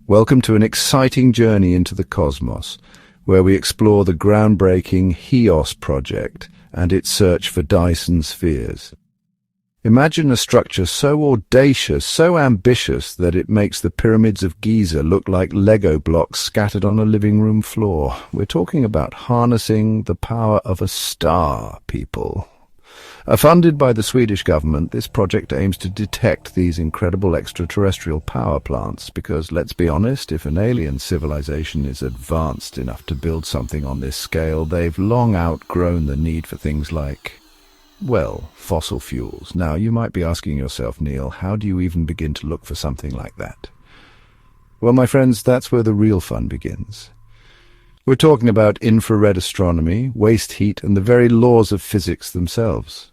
Welcome to an exciting journey into the cosmos, where we explore the groundbreaking HEOS project and its search for Dyson Spheres. Imagine a structure so audacious, so ambitious, that it makes the pyramids of Giza look like Lego blocks scattered on a living room floor. We're talking about harnessing the power of a star, people. Funded by the Swedish government, this project aims to detect these incredible extraterrestrial power plants because, let's be honest, if an alien civilization is advanced enough to build something on this scale, they've long outgrown the need for things like, well, fossil fuels. Now, you might be asking yourself, Neil, how do you even begin to look for something like that? Well, my friends, that's where the real fun begins. We're talking about infrared astronomy, waste heat, and the very laws of physics themselves.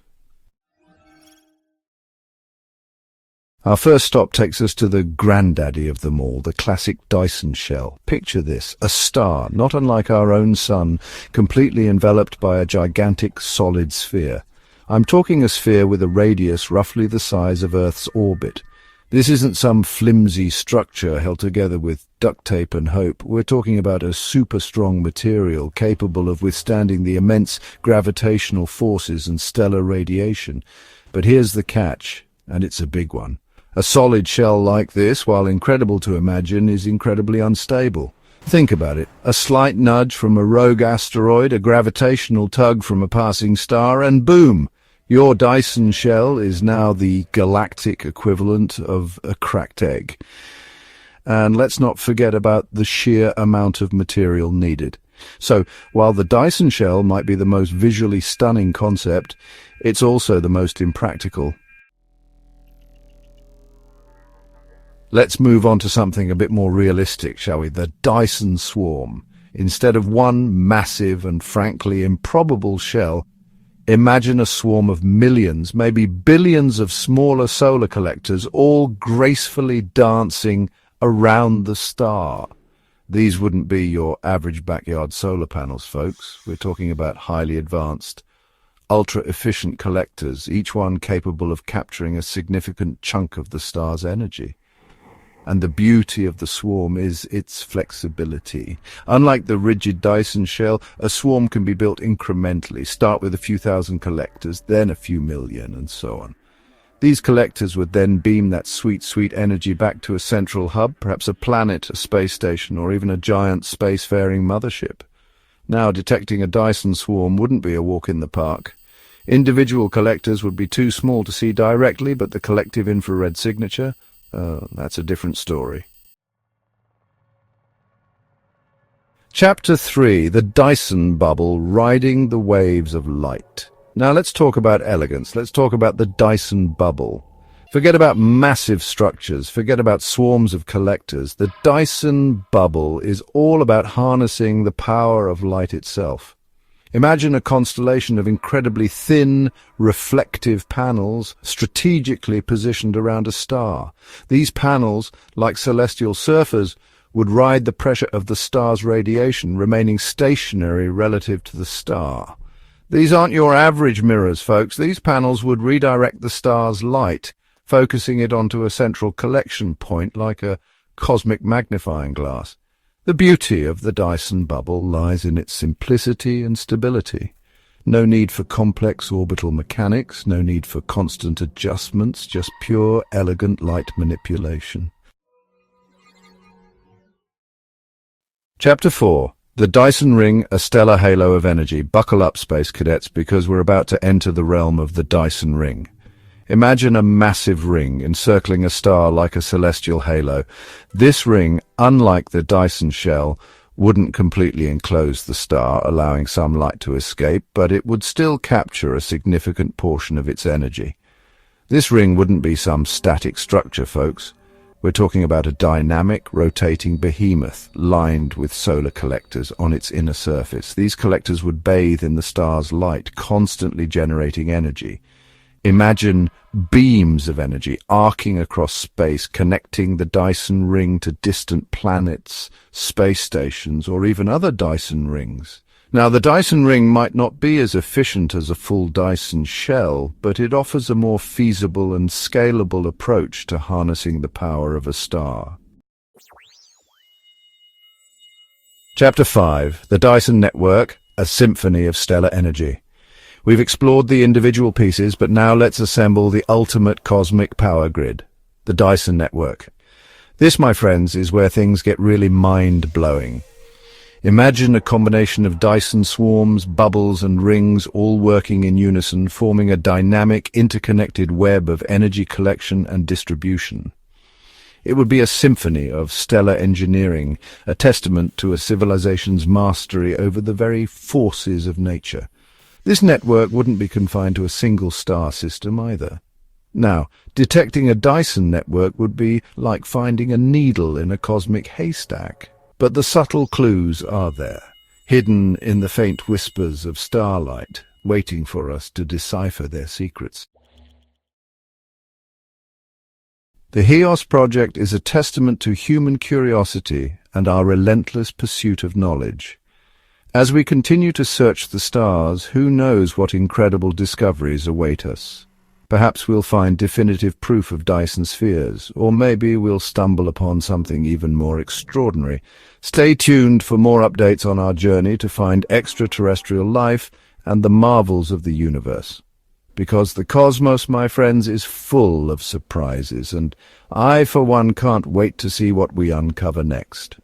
Our first stop takes us to the granddaddy of them all, the classic Dyson shell. Picture this, a star, not unlike our own sun, completely enveloped by a gigantic solid sphere. I'm talking a sphere with a radius roughly the size of Earth's orbit. This isn't some flimsy structure held together with duct tape and hope. We're talking about a super strong material capable of withstanding the immense gravitational forces and stellar radiation. But here's the catch, and it's a big one. A solid shell like this, while incredible to imagine, is incredibly unstable. Think about it. A slight nudge from a rogue asteroid, a gravitational tug from a passing star, and boom! Your Dyson shell is now the galactic equivalent of a cracked egg. And let's not forget about the sheer amount of material needed. So, while the Dyson shell might be the most visually stunning concept, it's also the most impractical. Let's move on to something a bit more realistic, shall we? The Dyson swarm. Instead of one massive and frankly improbable shell, imagine a swarm of millions, maybe billions of smaller solar collectors, all gracefully dancing around the star. These wouldn't be your average backyard solar panels, folks. We're talking about highly advanced, ultra-efficient collectors, each one capable of capturing a significant chunk of the star's energy. And the beauty of the swarm is its flexibility. Unlike the rigid Dyson shell, a swarm can be built incrementally. Start with a few thousand collectors, then a few million, and so on. These collectors would then beam that sweet, sweet energy back to a central hub, perhaps a planet, a space station, or even a giant spacefaring mothership. Now, detecting a Dyson swarm wouldn't be a walk in the park. Individual collectors would be too small to see directly, but the collective infrared signature, that's a different story. Chapter 3, the Dyson bubble riding the waves of light. Now let's talk about elegance. Let's talk about the Dyson bubble. Forget about massive structures. Forget about swarms of collectors. The Dyson bubble is all about harnessing the power of light itself. Imagine a constellation of incredibly thin, reflective panels strategically positioned around a star. These panels, like celestial surfers, would ride the pressure of the star's radiation, remaining stationary relative to the star. These aren't your average mirrors, folks. These panels would redirect the star's light, focusing it onto a central collection point like a cosmic magnifying glass. The beauty of the Dyson bubble lies in its simplicity and stability. No need for complex orbital mechanics, no need for constant adjustments, just pure, elegant light manipulation. Chapter 4. The Dyson Ring, a stellar halo of energy. Buckle up, space cadets, because we're about to enter the realm of the Dyson Ring. Imagine a massive ring encircling a star like a celestial halo. This ring, unlike the Dyson shell, wouldn't completely enclose the star, allowing some light to escape, but it would still capture a significant portion of its energy. This ring wouldn't be some static structure, folks. We're talking about a dynamic, rotating behemoth lined with solar collectors on its inner surface. These collectors would bathe in the star's light, constantly generating energy. Imagine beams of energy arcing across space, connecting the Dyson ring to distant planets, space stations, or even other Dyson rings. Now, the Dyson ring might not be as efficient as a full Dyson shell, but it offers a more feasible and scalable approach to harnessing the power of a star. Chapter 5. The Dyson Network, a symphony of stellar energy. We've explored the individual pieces, but now let's assemble the ultimate cosmic power grid, the Dyson Network. This, my friends, is where things get really mind-blowing. Imagine a combination of Dyson swarms, bubbles and rings all working in unison, forming a dynamic, interconnected web of energy collection and distribution. It would be a symphony of stellar engineering, a testament to a civilization's mastery over the very forces of nature. This network wouldn't be confined to a single star system either. Now, detecting a Dyson network would be like finding a needle in a cosmic haystack. But the subtle clues are there, hidden in the faint whispers of starlight, waiting for us to decipher their secrets. The HEOS project is a testament to human curiosity and our relentless pursuit of knowledge. As we continue to search the stars, who knows what incredible discoveries await us? Perhaps we'll find definitive proof of Dyson Spheres, or maybe we'll stumble upon something even more extraordinary. Stay tuned for more updates on our journey to find extraterrestrial life and the marvels of the universe. Because the cosmos, my friends, is full of surprises, and I, for one, can't wait to see what we uncover next.